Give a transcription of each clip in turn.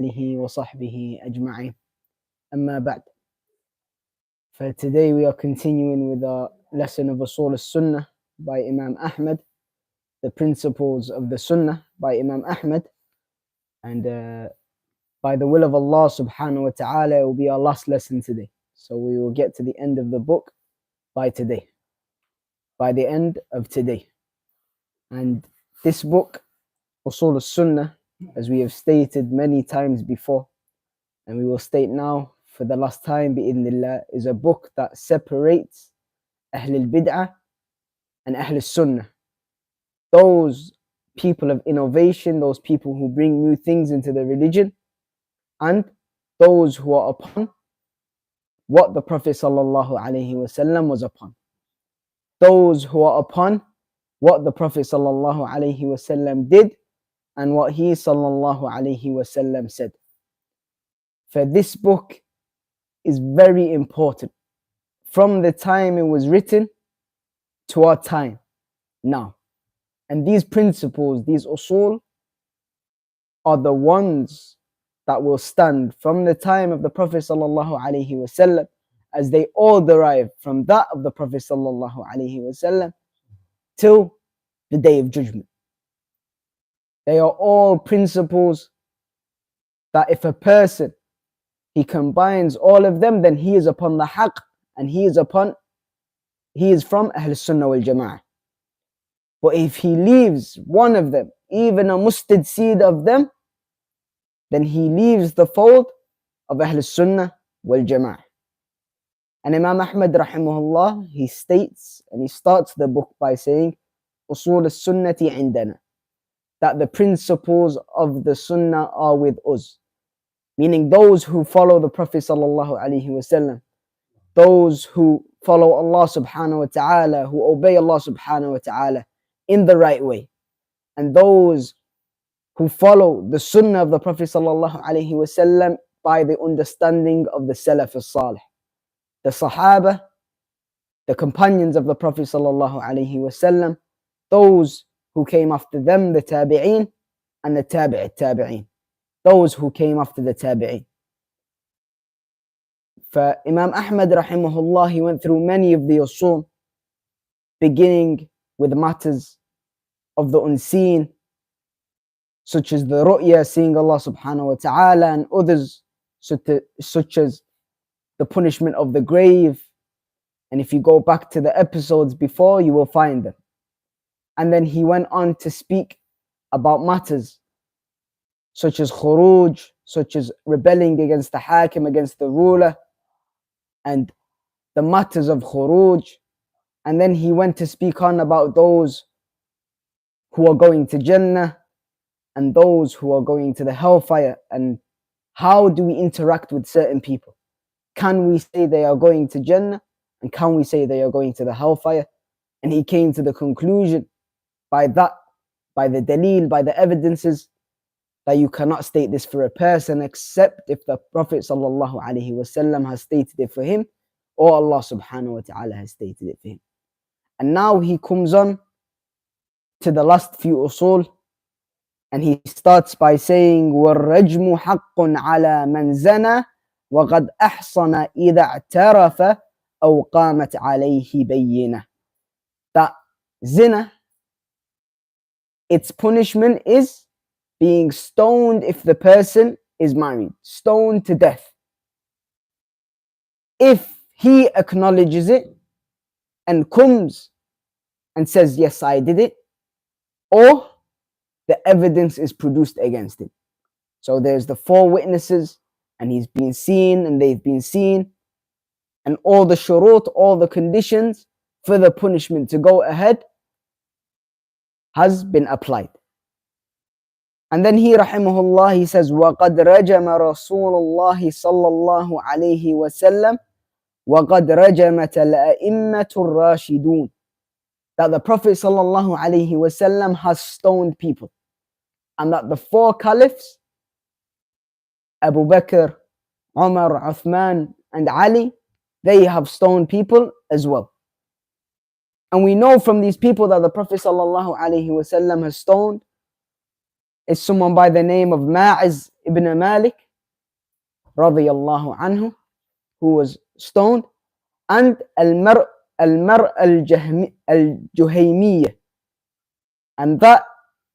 آله وصحبه أجمعين. أما بعد. For today we are continuing with our lesson of Usool Sunnah by Imam Ahmed, the principles of the Sunnah by Imam Ahmed, and by the will of Allah subhanahu wa ta'ala it will be our last lesson today. So we will get to the end of the book by the end of today. And this book, Usool Sunnah, as we have stated many times before, and we will state now for the last time bi'idhnillah, is a book that separates Ahl al-Bid'ah and Ahl al-Sunnah. Those people of innovation, those people who bring new things into the religion, and those who are upon what the Prophet sallallahu alaihi wasallam was upon. Those who are upon what the Prophet sallallahu alaihi wasallam did and what he sallallahu alaihi wasallam said. For this book is very important from the time it was written to our time now. And these principles, these usool, are the ones that will stand from the time of the Prophet sallallahu alaihi wasallam, as they all derive from that of the Prophet sallallahu alaihi wasallam till the Day of Judgment. They are all principles that if a person, he combines all of them, then he is upon the haqq, and he is from Ahl Sunnah wal Jama'ah. But if he leaves one of them, even a mustard seed of them, then he leaves the fold of Ahl Sunnah wal Jama'ah. And Imam Ahmed rahimahullah, he states, and he starts the book by saying, Usool Sunnati indana, that the principles of the Sunnah are with us. Meaning those who follow the Prophet sallallahu alaihi wasallam, those who follow Allah subhanahu wa ta'ala, who obey Allah subhanahu wa ta'ala in the right way, and those who follow the Sunnah of the Prophet sallallahu alaihi wasallam by the understanding of the Salaf as-Salih, the Sahaba, the companions of the Prophet sallallahu alaihi wasallam, those who came after them, the Tabi'een and the Tabi'at Tabi'een, those who came after the Tabi'een. For Imam Ahmed rahimahullah, he went through many of the usool, beginning with matters of the unseen, such as the ru'ya, seeing Allah subhanahu wa ta'ala, and others such as the punishment of the grave. And if you go back to the episodes before, you will find them. And then he went on to speak about matters such as khuruj, such as rebelling against the hakim, against the ruler, and the matters of khuruj. And then he went to speak on about those who are going to Jannah and those who are going to the hellfire, and how do we interact with certain people. Can we say they are going to Jannah, and can we say they are going to the hellfire? And he came to the conclusion by the daleel, by the evidences, that you cannot state this for a person except if the Prophet sallallahu alaihi wasallam has stated it for him, or Allah subhanahu wa ta'ala has stated it for him. And now he comes on to the last few usool, and he starts by saying, وَالرَّجْمُ حَقٌّ عَلَى مَنْ زَنَى وَقَدْ أَحْصَنَ إِذَا اعْتَرَفَ أَوْ قَامَتْ عَلَيْهِ بَيِّنَةٌ. That zina, its punishment is being stoned if the person is married, stoned to death. If he acknowledges it and comes and says, yes, I did it, or the evidence is produced against him. So there's the 4 witnesses, and he's been seen and they've been seen, and all the shurut, all the conditions for the punishment to go ahead has been applied. And then he rahimahullah, he says, وَقَدْ رَجَمَ رَسُولُ اللَّهِ صَلَّى اللَّهُ عَلَيْهِ وَسَلَّمَ وَقَدْ رَجَمَتَ الْأَئِمَّةُ الرَّاشِدُونَ. That the Prophet sallallahu alaihi wasallam has stoned people, and that the 4 caliphs, Abu Bakr, Umar, Uthman, and Ali, they have stoned people as well. And we know from these people that the Prophet sallallahu alaihi wasallam has stoned is someone by the name of Ma'iz ibn Malik radiyallahu anhu, who was stoned, and al-Juhaymiyah, and that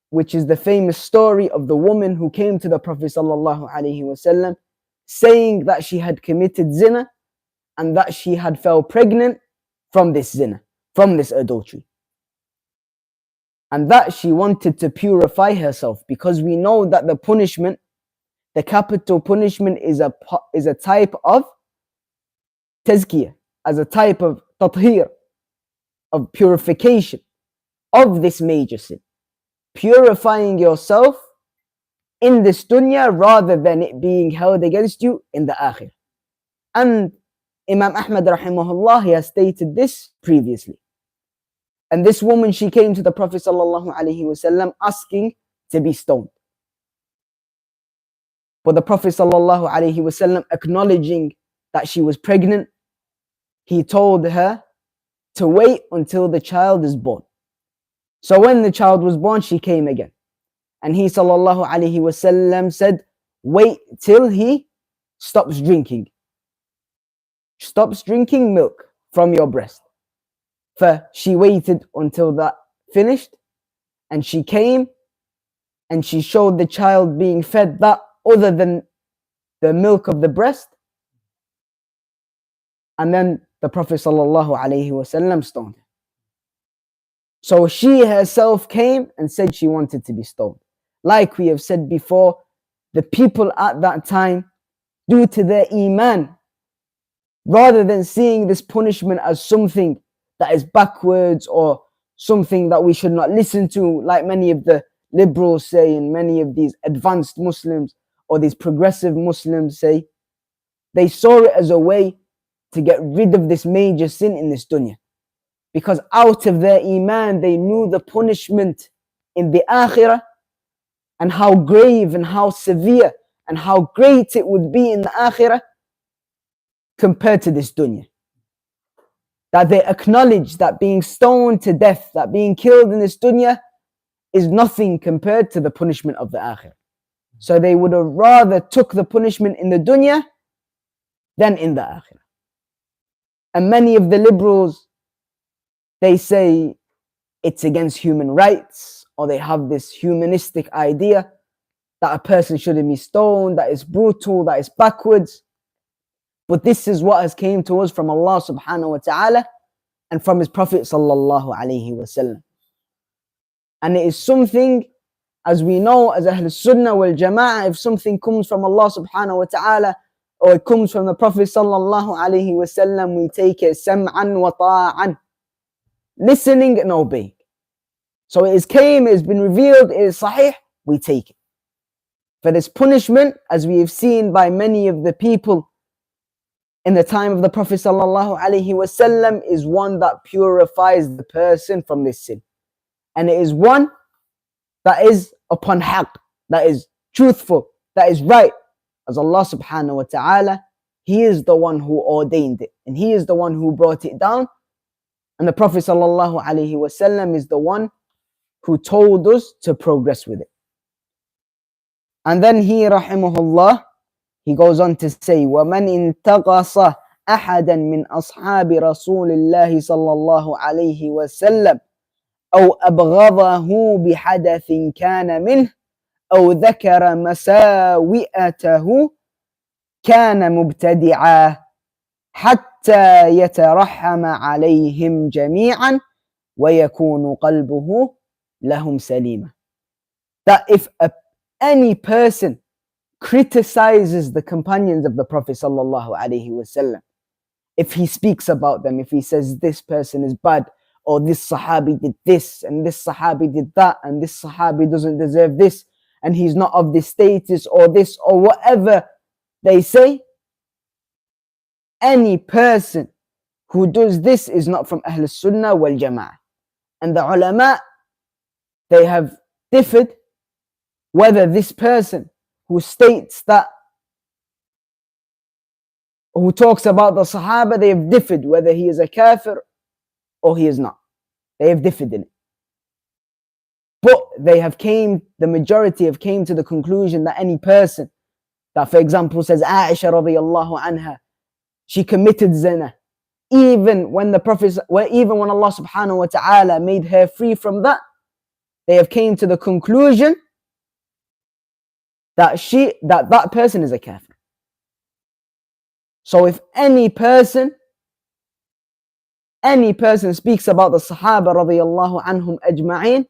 which is the famous story of the woman who came to the Prophet sallallahu alaihi wasallam saying that she had committed zina and that she had fell pregnant from this zina, from this adultery, and that she wanted to purify herself, because we know that the punishment, the capital punishment, is a type of tazkiyah, as a type of tathir, of purification of this major sin, purifying yourself in this dunya rather than it being held against you in the akhirah. And Imam Ahmed rahimahullah, he has stated this previously. And this woman, she came to the Prophet sallallahu alaihi wasallam asking to be stoned. But the Prophet sallallahu alaihi wasallam, acknowledging that she was pregnant, he told her to wait until the child is born. So when the child was born, she came again. And he sallallahu alaihi wasallam said, wait till he stops drinking milk from your breast. For she waited until that finished, and she came and she showed the child being fed that other than the milk of the breast. And then the Prophet sallallahu alaihi wasallam stoned her. So she herself came and said she wanted to be stoned. Like we have said before, the people at that time, due to their iman, rather than seeing this punishment as something that is backwards or something that we should not listen to, like many of the liberals say and many of these advanced Muslims or these progressive Muslims say, they saw it as a way to get rid of this major sin in this dunya. Because out of their iman, they knew the punishment in the akhirah and how grave and how severe and how great it would be in the akhirah compared to this dunya. That they acknowledge that being stoned to death, that being killed in this dunya is nothing compared to the punishment of the akhirah. So they would have rather took the punishment in the dunya than in the akhirah. And many of the liberals, they say it's against human rights, or they have this humanistic idea that a person shouldn't be stoned, that is brutal, that is backwards. But this is what has came to us from Allah subhanahu wa ta'ala and from His Prophet sallallahu alaihi wasallam. And it is something, as we know, as Ahl Sunnah wal Jama'ah, if something comes from Allah subhanahu wa ta'ala or it comes from the Prophet sallallahu alaihi wasallam, we take it sam'an wa ta'an, listening and obeying. So it is came, it has been revealed, it is sahih, we take it. For this punishment, as we have seen by many of the people in the time of the Prophet sallallahu alaihi wasallam, is one that purifies the person from this sin. And it is one that is upon haqq, that is truthful, that is right. As Allah subhanahu wa ta'ala, He is the one who ordained it, and He is the one who brought it down. And the Prophet sallallahu alaihi wasallam is the one who told us to progress with it. And then he, rahimahullah, he goes on to say, وَمَنْ انْتَقَصَ أَحَدًا مِنْ أَصْحَابِ رَسُولِ اللَّهِ صَلَّى اللَّهُ عَلَيْهِ وَسَلَّمَ أو أبغضه بحدث كان منه أو ذكر مساوئته كان مبتدعا حتى يترحم عليهم جميعا ويكون قلبه لهم سليما. That if any person criticizes the companions of the Prophet sallallahu alaihi wasallam, if he speaks about them, if he says this person is bad, or this Sahabi did this, and this Sahabi did that, and this Sahabi doesn't deserve this, and he's not of this status, or this, or whatever they say, any person who does this is not from Ahl Sunnah wal Jama'ah. And the ulama, they have differed whether this person who states that, who talks about the Sahaba, they have differed whether he is a kafir or he is not. They have differed in it. But the majority have came to the conclusion that any person that, for example, says Aisha radiallahu anha, she committed zina, even when Allah subhanahu wa ta'ala made her free from that, they have came to the conclusion that that person is a kafir. So if any person speaks about the Sahaba radiallahu anhum ajma'in,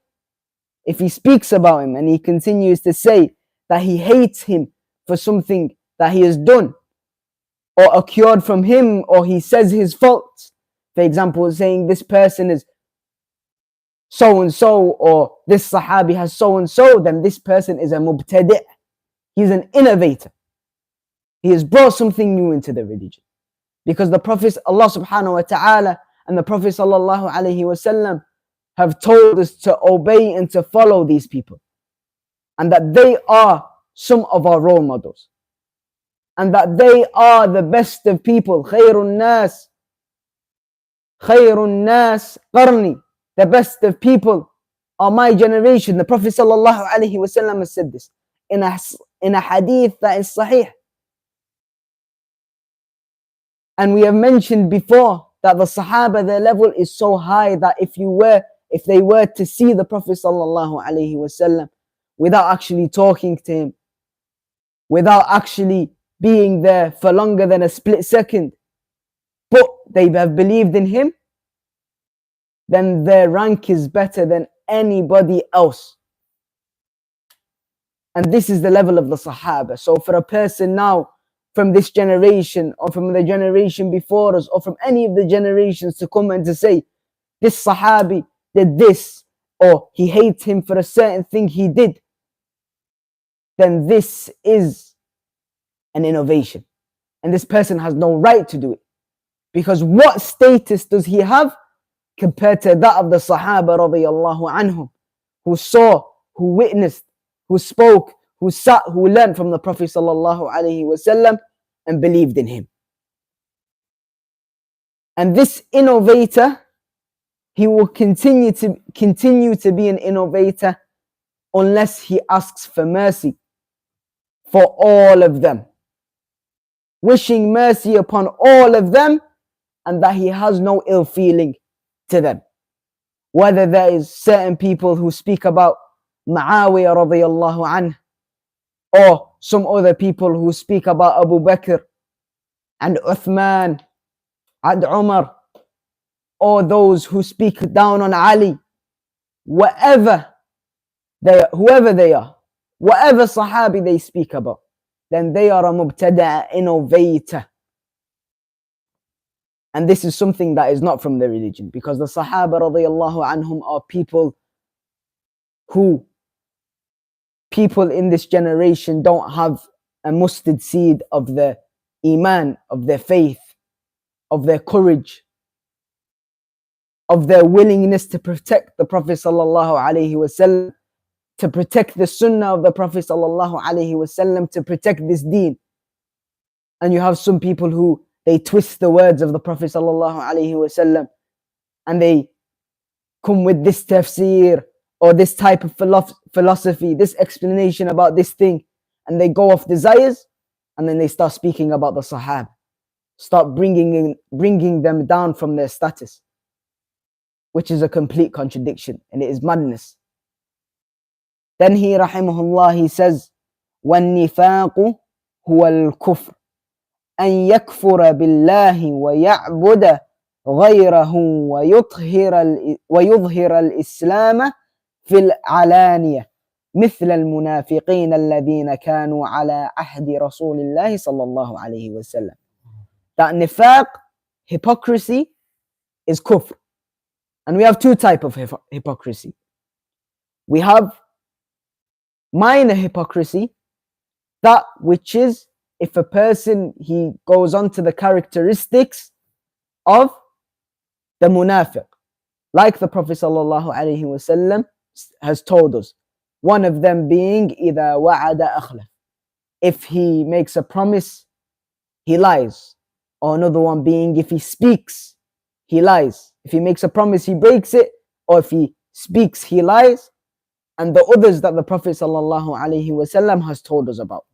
if he speaks about him and he continues to say that he hates him for something that he has done or occurred from him, or he says his faults, for example, saying this person is so and so, or this Sahabi has so and so, then this person is a mubtadi'. He's an innovator. He has brought something new into the religion. Because the Prophet, Allah subhanahu wa ta'ala, and the Prophet sallallahu alaihi wasallam have told us to obey and to follow these people, and that they are some of our role models, and that they are the best of people. Khairun nas qarni, the best of people are my generation. The Prophet sallallahu alaihi wasallam has said this in a hadith that is sahih. And we have mentioned before that the Sahaba, their level is so high that if they were to see the Prophet sallallahu alaihi wasallam without actually talking to him, without actually being there for longer than a split second, but they have believed in him, then their rank is better than anybody else. And this is the level of the Sahaba. So for a person now from this generation, or from the generation before us, or from any of the generations to come and to say, this Sahabi did this, or he hates him for a certain thing he did, then this is an innovation. And this person has no right to do it. Because what status does he have compared to that of the Sahaba radiyallahu anhum, who saw, who witnessed, who spoke, who sat, who learned from the Prophet sallallahu alaihi wasallam and believed in him. And this innovator, he will continue to be an innovator unless he asks for mercy for all of them, wishing mercy upon all of them, and that he has no ill feeling to them. Whether there is certain people who speak about Muawiyah radiyallahu anhu, or some other people who speak about Abu Bakr and Uthman and Umar, or those who speak down on Ali, whoever they are, whatever Sahabi they speak about, then they are a mubtada' innovator. And this is something that is not from the religion, because the Sahaba radiyallahu anhum are people in this generation don't have a mustard seed of the iman, of their faith, of their courage, of their willingness to protect the Prophet sallallahu alaihi wasallam, to protect the Sunnah of the Prophet sallallahu alaihi wasallam, to protect this deen. And you have some people who they twist the words of the Prophet sallallahu alaihi wasallam, and they come with this tafsir or this type of philosophy, this explanation about this thing, and they go off desires, and then they start speaking about the Sahaba, start bringing them down from their status, which is a complete contradiction, and it is madness. Then he rahimahullah, he says, وَالنِّفَاقُ هُوَ الْكُفْرُ أن يكفر بالله ويعبد غيره ويظهر الإسلام في العلانية مثل المنافقين الذين كانوا على عهد رسول الله صلى الله عليه وسلم. That nifaq, hypocrisy, is kufr. And we have two types of hypocrisy. We have minor hypocrisy, that which is if a person, he goes on to the characteristics of the munafiq, like the Prophet sallallahu alaihi wasallam has told us, one of them being إِذَا وَعَدَ أَخْلَفَ, if he makes a promise, he lies. Or another one being, if he speaks, he lies. If he makes a promise, he breaks it, or if he speaks, he lies. and the others that the Prophet ﷺ has told us about.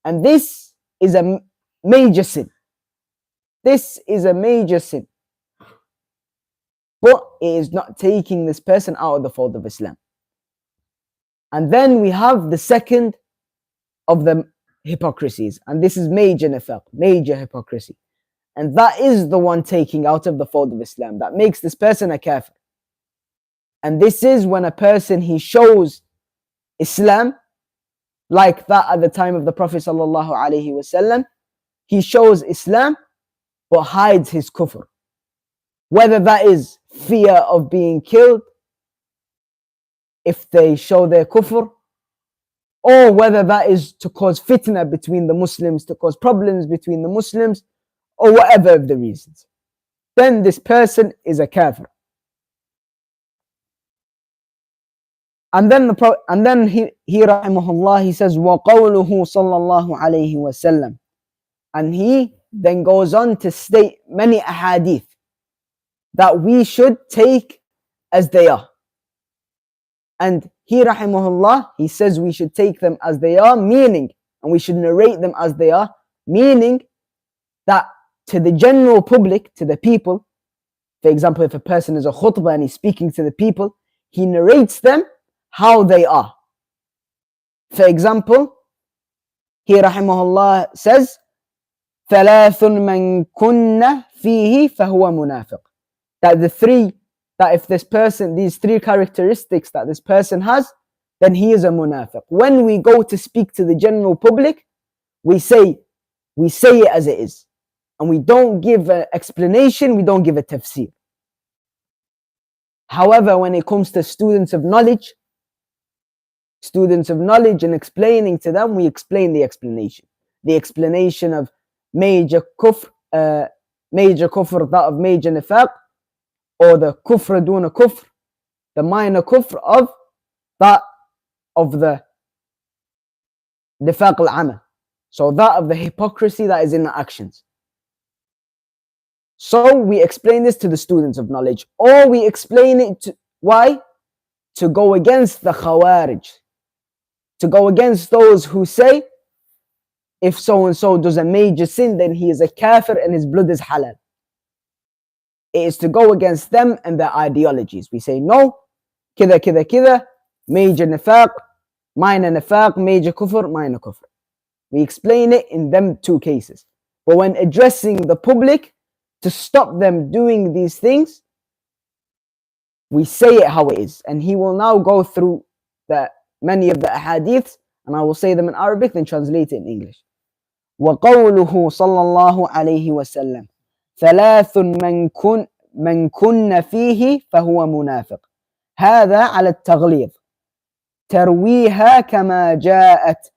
And this is a major sin. This is a major sin. But it is not taking this person out of the fold of Islam. And then we have the second of the hypocrisies, and this is major nifaq, major hypocrisy. And that is the one taking out of the fold of Islam, that makes this person a kafir. And this is when a person, he shows Islam, like that at the time of the Prophet ﷺ, he shows Islam but hides his kufr. Whether that is fear of being killed if they show their kufr, or whether that is to cause fitna between the Muslims, to cause problems between the Muslims, or whatever of the reasons, then this person is a kafir. And then he rahimahullah, he says, وَقَوْلُهُ صَلَّى اللَّهُ عَلَيْهِ وَسَلَّمَ. And he then goes on to state many ahadith that we should take as they are. And he rahimahullah, he says we should take them as they are, meaning, and we should narrate them as they are, meaning that to the general public, to the people, for example, if a person is a khutbah and he's speaking to the people, he narrates them how they are. For example, he rahimahullah says, ثَلَاثٌ مَنْ كُنَّ فِيهِ فَهُوَ مُنَافِقٌ. That if this person, these three characteristics that this person has, then he is a munafiq. When we go to speak to the general public, we say it as it is. And we don't give an explanation, we don't give a tafsir. However, when it comes to students of knowledge and explaining to them, we explain the explanation. The explanation of major kufr, that of major nifaq, or the kufr duna kufr, the minor kufr of that of the nifaq al-amal. So that of the hypocrisy that is in the actions. So we explain this to the students of knowledge, or we explain it to, why? To go against the khawarij, to go against those who say, if so-and-so does a major sin, then he is a kafir and his blood is halal. It is to go against them and their ideologies. We say, no, kida, major nifaq, minor nifaq, major kufr, minor kufr. We explain it in them two cases. But when addressing the public, to stop them doing these things, we say it how it is. And he will now go through many of the ahadiths, and I will say them in Arabic, then translate it in English. وَقَوْلُهُ صَلَّى اللَّهُ عَلَيْهِ وَسَلَّمَ ثلاث من كن فيه فهو منافق. هذا على التغليظ. ترويها كما جاءت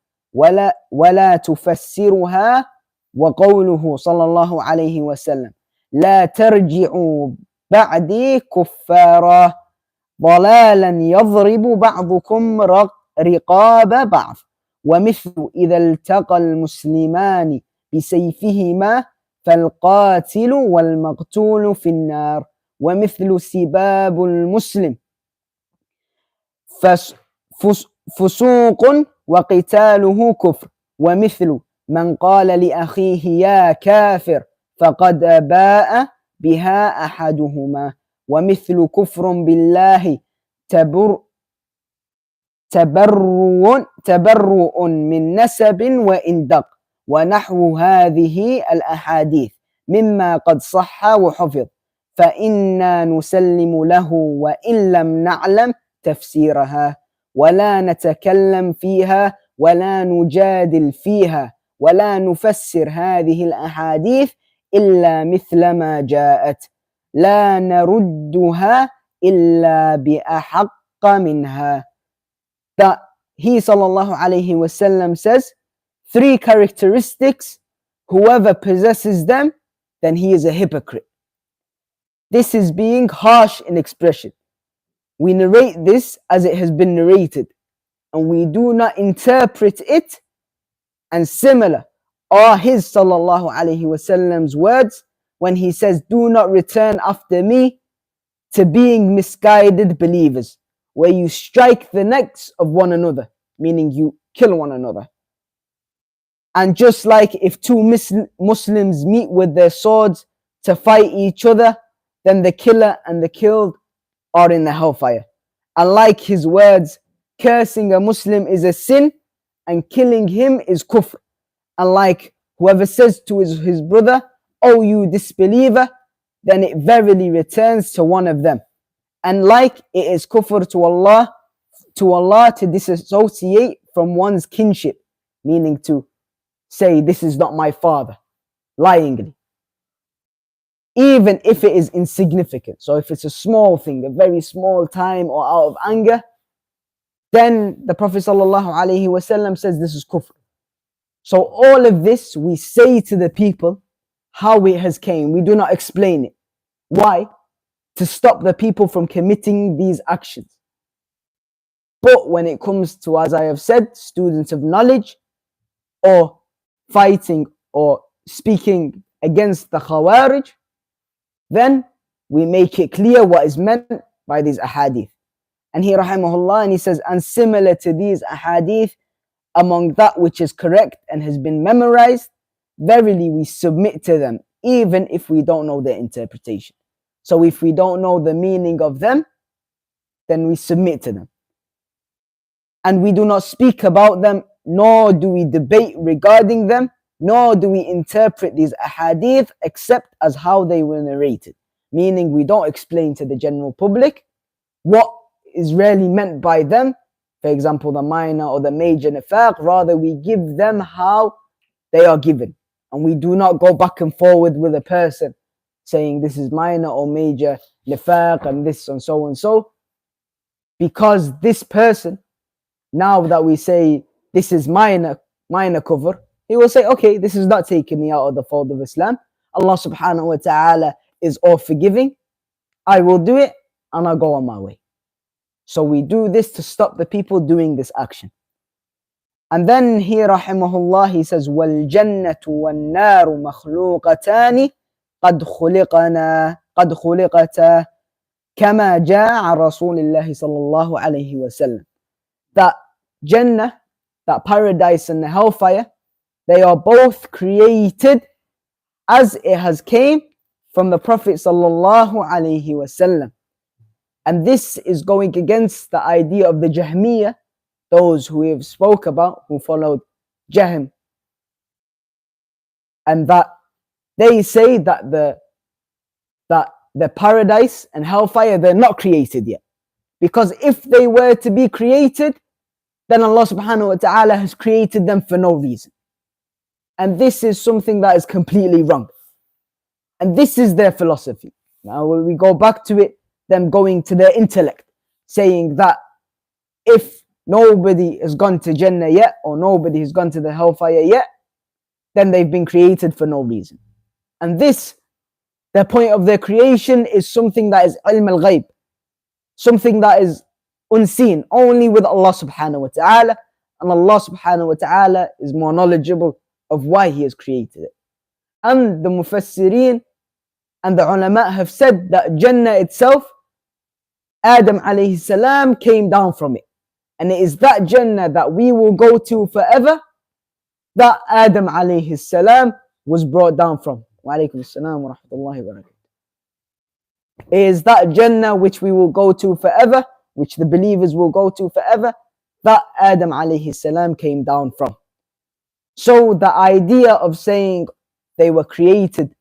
ولا تفسرها. وقوله صلى الله عليه وسلم لا ترجعوا بعدي كفارا ضلالا يضرب بعضكم رقاب بعض. ومثل إذا التقى المسلمان بسيفهما فالقاتل والمقتول في النار. ومثل سباب المسلم فسوق وقتاله كفر. ومثل من قال لأخيه يا كافر فقد باء بها أحدهما. ومثل كفر بالله تبرؤ من نسب وإن دق. ونحو هذه الأحاديث مما قد صح وحفظ فإنا نسلم له وإن لم نعلم تفسيرها ولا نتكلم فيها ولا نجادل فيها ولا نفسر هذه الأحاديث إلا مثل ما جاءت لا نردها إلا بأحق منها. That he sallallahu alayhi wasallam says, three characteristics, whoever possesses them, then he is a hypocrite. This is being harsh in expression. We narrate this as it has been narrated, and we do not interpret it. And similar are his sallallahu alayhi wasallam's words when he says, do not return after me to being misguided believers, where you strike the necks of one another, meaning you kill one another. And just like if two Muslims meet with their swords to fight each other, then the killer and the killed are in the hellfire. And like his words, cursing a Muslim is a sin and killing him is kufr. And like whoever says to his brother, "Oh, you disbeliever," then it verily returns to one of them. And like it is kufr to Allah to disassociate from one's kinship, meaning to say, "This is not my father," lyingly, even if it is insignificant. So if it's a small thing, a very small time or out of anger, then the Prophet ﷺ says this is kufr. So all of this we say to the people how it has came. We do not explain it. Why? To stop the people from committing these actions. But when it comes to, as I have said, students of knowledge or fighting or speaking against the Khawarij, then we make it clear what is meant by these ahadith. And he rahimahullah, and he says, and similar to these ahadith, among that which is correct and has been memorized, verily we submit to them, even if we don't know their interpretation. So if we don't know the meaning of them, then we submit to them. And we do not speak about them, nor do we debate regarding them, nor do we interpret these ahadith except as how they were narrated. Meaning we don't explain to the general public what is really meant by them, for example, the minor or the major nifaq. Rather, we give them how they are given. And we do not go back and forward with a person saying this is minor or major nifaq and this and so. Because this person, now that we say this is minor kufr, he will say, okay, this is not taking me out of the fold of Islam. Allah subhanahu wa ta'ala is all forgiving. I will do it and I'll go on my way. So we do this to stop the people doing this action. And then here, rahimahullah, he says, وَالْجَنَّةُ وَالنَّارُ مَخْلُوقَتَانِ قَدْ خُلِقَتَا كَمَا جَاءَ عَنْ رَسُولِ اللَّهِ صَلَّى اللَّهُ عَلَيْهِ وَسَلَّمَ. That Jannah, that paradise and the hellfire, they are both created as it has came from the Prophet sallallahu alaihi wasallam. And this is going against the idea of the Jahmiyyah, those who we have spoke about, who followed Jahm. And that they say that the paradise and hellfire, they're not created yet. Because if they were to be created, then Allah subhanahu wa ta'ala has created them for no reason. And this is something that is completely wrong. And this is their philosophy. Now we go back to it, them going to their intellect, saying that if nobody has gone to Jannah yet, or nobody has gone to the hellfire yet, then they've been created for no reason. And this, the point of their creation, is something that is ilm al-ghayb, something that is unseen only with Allah subhanahu wa ta'ala, and Allah subhanahu wa ta'ala is more knowledgeable of why He has created it. And the Mufassirin and the ulama have said that Jannah itself, Adam alayhi salam came down from it. And it is that Jannah that we will go to forever that Adam alayhi salam was brought down from. Wa alaykum assalam wa rahmatullahi wa barakatuh. It is that Jannah which we will go to forever, which the believers will go to forever, that Adam alayhi salam came down from. So the idea of saying they were created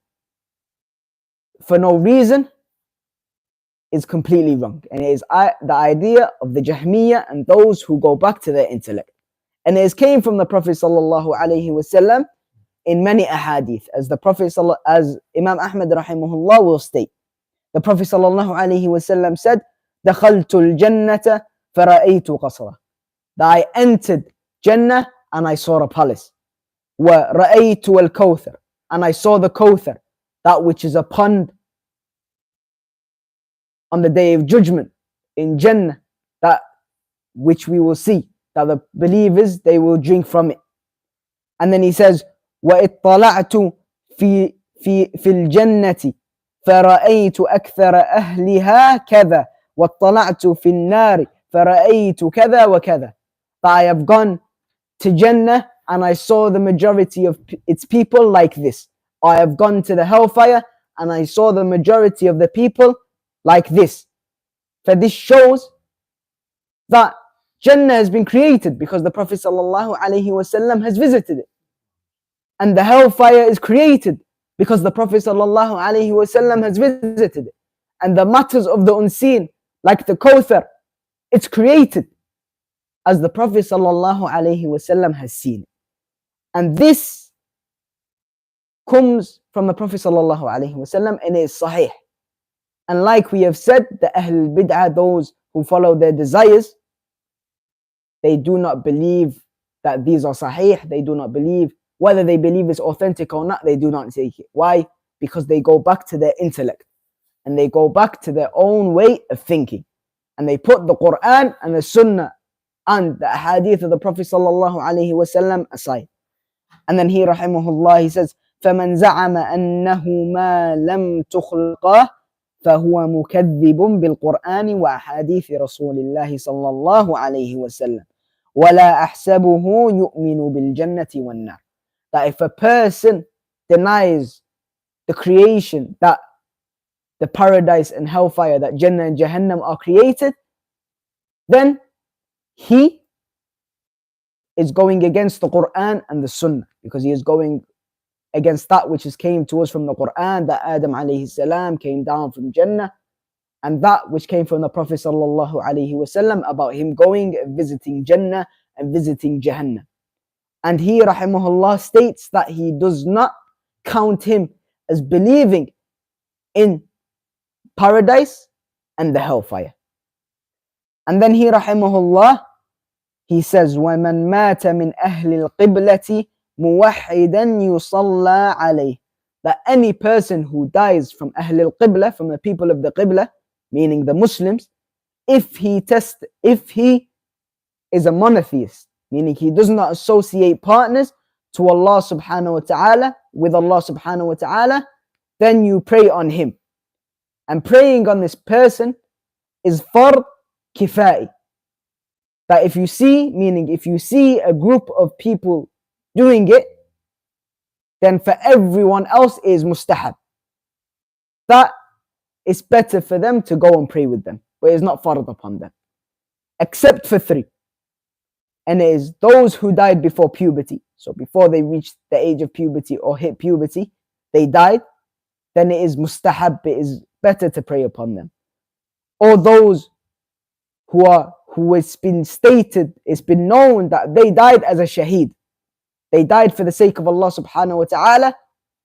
for no reason is completely wrong. And it is the idea of the Jahmiyyah and those who go back to their intellect. And it came from the Prophet sallallahu alaihi wasallam in many ahadith, as the Prophet, as Imam Ahmed rahimahullah will state. The Prophet sallallahu alaihi wasallam said, دَخَلْتُ الْجَنَّةَ فَرَأَيْتُ قَصْرًا. That I entered Jannah and I saw a palace. وَرَأَيْتُ الْكَوْثَرَ. And I saw the Kawthar, that which is a pond on the day of judgment in Jannah, that which we will see, that the believers, they will drink from it. And then he says, وَإِطَّلَعْتُ فِي الْجَنَّةِ فَرَأَيْتُ أَكْثَرَ أَهْلِهَا كَذَا وَاطَّلَعْتُ فِي النَّارِ فَرَأَيْتُ كَذَا وَكَذَا. That I have gone to Jannah and I saw the majority of its people like this. I have gone to the hellfire and I saw the majority of the people like this. For this shows that Jannah has been created because the Prophet ﷺ has visited it. And the hellfire is created because the Prophet ﷺ has visited it. And the matters of the unseen, like the Kawthar, it's created as the Prophet ﷺ has seen it. And this comes from the Prophet ﷺ and it is sahih. And like we have said, the Ahl Bid'ah, those who follow their desires, they do not believe that these are sahih. They do not believe, whether they believe it's authentic or not, they do not take it. Why? Because they go back to their intellect and they go back to their own way of thinking. And they put the Quran and the Sunnah and the hadith of the Prophet ﷺ aside. And then he, rahimahullah, he says, فَمَنْ زَعَمَ أَنَّهُ مَا لَمْ تُخْلَقَهُ فَهُوَ مُكَذِّبٌ بِالْقُرْآنِ وَأَحَادِيثِ رَسُولِ اللَّهِ صَلَّى اللَّهُ عَلَيْهِ وَسَلَّمَ وَلَا أَحْسَبُهُ يُؤْمِنُ بِالْجَنَّةِ وَالنَّارِ. That if a person denies the creation, that the paradise and hellfire, that Jannah and Jahannam are created, then he is going against the Quran and the Sunnah, because he is going against that which has came to us from the Quran, that Adam alayhi salam came down from Jannah, and that which came from the Prophet sallallahu alayhi wasallam about him going and visiting Jannah and visiting Jahannam. And he, rahimahullah, states that he does not count him as believing in paradise and the hellfire. And then he, rahimahullah, he says, وَمَنْ مَاتَ مِنْ أَهْلِ الْقِبْلَةِ مُوَحِّدًا يُصَلَّى عَلَيْهِ. That any person who dies from Ahl al-Qibla, from the people of the Qibla, meaning the Muslims, if he is a monotheist, meaning he does not associate partners to Allah subhanahu wa ta'ala, with Allah subhanahu wa ta'ala, then you pray on him. And praying on this person is fard kifai. That if you see, meaning if you see a group of people doing it, then for everyone else is mustahab. That it's better for them to go and pray with them, but it's not fard upon them, except for three. And it is those who died before puberty. So before they reached the age of puberty or hit puberty, they died, then it is mustahab, it is better to pray upon them. Or those who it's been stated, it's been known that they died as a shaheed. They died for the sake of Allah subhanahu wa ta'ala,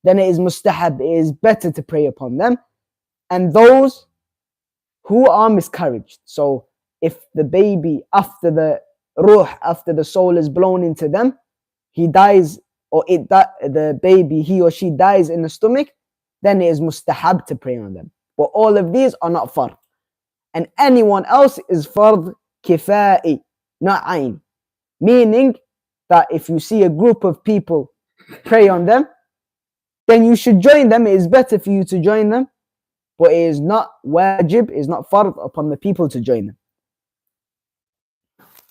then it is mustahab, it is better to pray upon them. And those who are miscarried. So if the baby, after the ruh, after the soul is blown into them, he dies, or the baby, he or she dies in the stomach, then it is mustahab to pray on them. But all of these are not fard. And anyone else is fard kifai, not ayn. Meaning that if you see a group of people pray on them, then you should join them. It is better for you to join them, but it is not wajib, it is not fard upon the people to join them.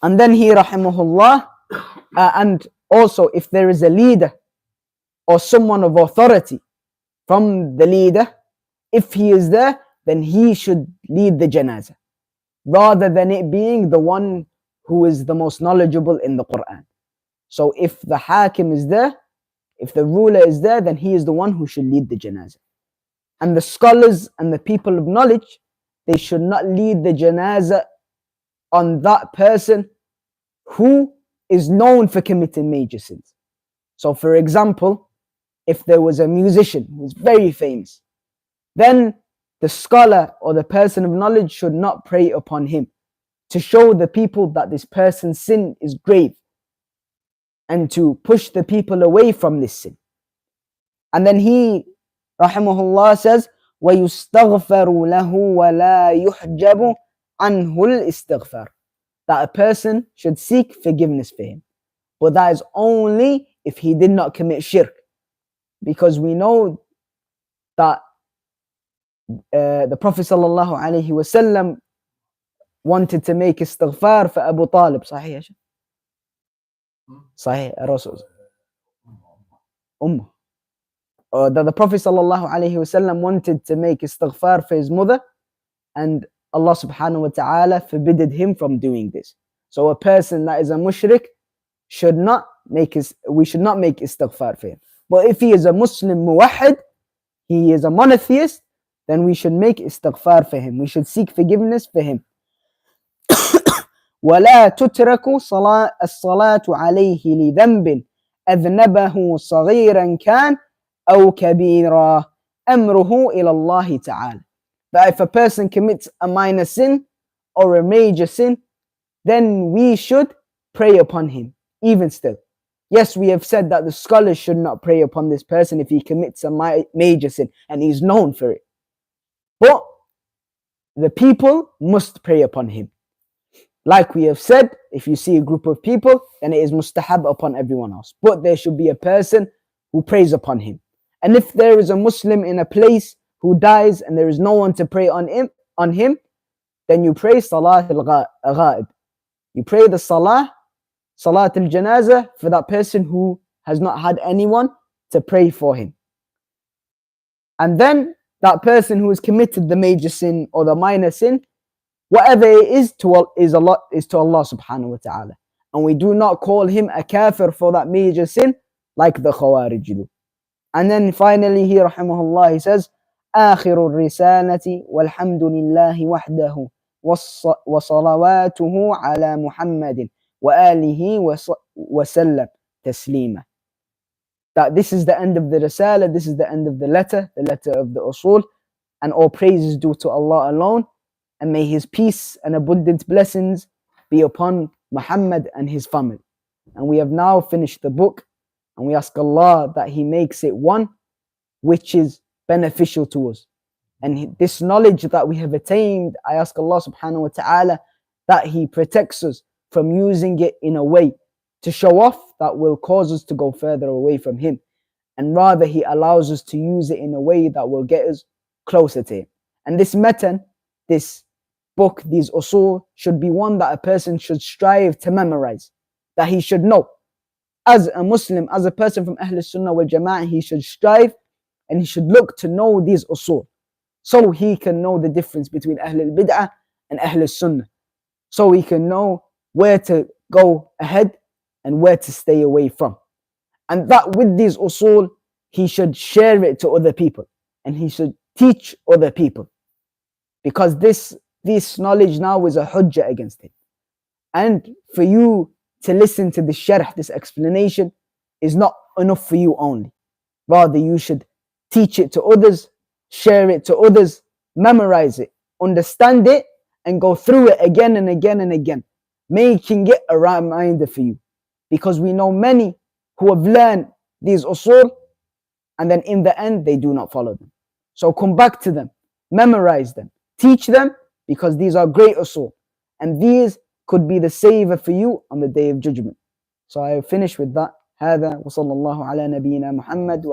And then he, rahimahullah, and also if there is a leader or someone of authority from the leader, if he is there, then he should lead the janazah, rather than it being the one who is the most knowledgeable in the Quran. So if the hakim is there, if the ruler is there, then he is the one who should lead the janazah. And the scholars and the people of knowledge, they should not lead the janazah on that person who is known for committing major sins. So for example, if there was a musician who was very famous, then the scholar or the person of knowledge should not pray upon him, to show the people that this person's sin is grave and to push the people away from this sin. And then he, rahimahullah, says, وَيُسْتَغْفَرُ لَهُ وَلَا يُحْجَبُ عَنْهُ الْإِسْتِغْفَارِ. That a person should seek forgiveness for him. But that is only if he did not commit shirk. Because we know that the Prophet sallallahu alaihi wasallam wanted to make istighfar for Abu Talib. Sahih. Sahih. Rasul. That the Prophet sallallahu alaihi wasallam wanted to make istighfar for his mother, and Allah subhanahu wa ta'ala forbidden him from doing this. So a person that is a mushrik should not make we should not make istighfar for him. But if he is a Muslim muwahhid, he is a monotheist, then we should make istighfar for him. We should seek forgiveness for him. ولا تترك الصلاة عليه لذنب أذنبه صغيرا كان أو كبيرا أمره إلى الله تعالى. That if a person commits a minor sin or a major sin, then we should pray upon him, even still. Yes, we have said that the scholars should not pray upon this person if he commits a major sin and he's known for it. But the people must pray upon him. Like we have said, if you see a group of people, then it is mustahab upon everyone else. But there should be a person who prays upon him. And if there is a Muslim in a place who dies and there is no one to pray on him, then you pray Salat al-Ghaib. You pray the Salat al-Janazah for that person who has not had anyone to pray for him. And then that person who has committed the major sin or the minor sin, whatever it is to Allah subhanahu wa ta'ala. And we do not call him a kafir for that major sin like the Khawarij do. And then finally here, rahimahullah, he says, آخر الرسالة والحمد لله وحده وصلواته على محمد وآله وسلم تسليما. That this is the end of the Risala, this is the end of the letter of the Usool, and all praise is due to Allah alone, and may his peace and abundant blessings be upon Muhammad and his family. And we have now finished the book, and we ask Allah that he makes it one which is beneficial to us. And this knowledge that we have attained, I ask Allah subhanahu wa ta'ala that he protects us from using it in a way to show off that will cause us to go further away from him, and rather he allows us to use it in a way that will get us closer to him. And this matan, this book, these usul, should be one that a person should strive to memorize, that he should know. As a Muslim, as a person from Ahl Sunnah wal Jama'ah, he should strive and he should look to know these usul, so he can know the difference between Ahl al-Bid'ah and Ahl al-Sunnah, so he can know where to go ahead and where to stay away from. And that with these usul, he should share it to other people and he should teach other people, because this knowledge now is a hujjah against him. And for you to listen to this sharh, this explanation, is not enough for you only. Rather, you should teach it to others, share it to others, memorize it, understand it, and go through it again and again and again, making it a reminder for you. Because we know many who have learned these usul, and then in the end, they do not follow them. So come back to them, memorize them, teach them, because these are great usul. And these could be the saver for you on the Day of Judgment. So I finish with that. هذا وصلى الله على نبينا محمد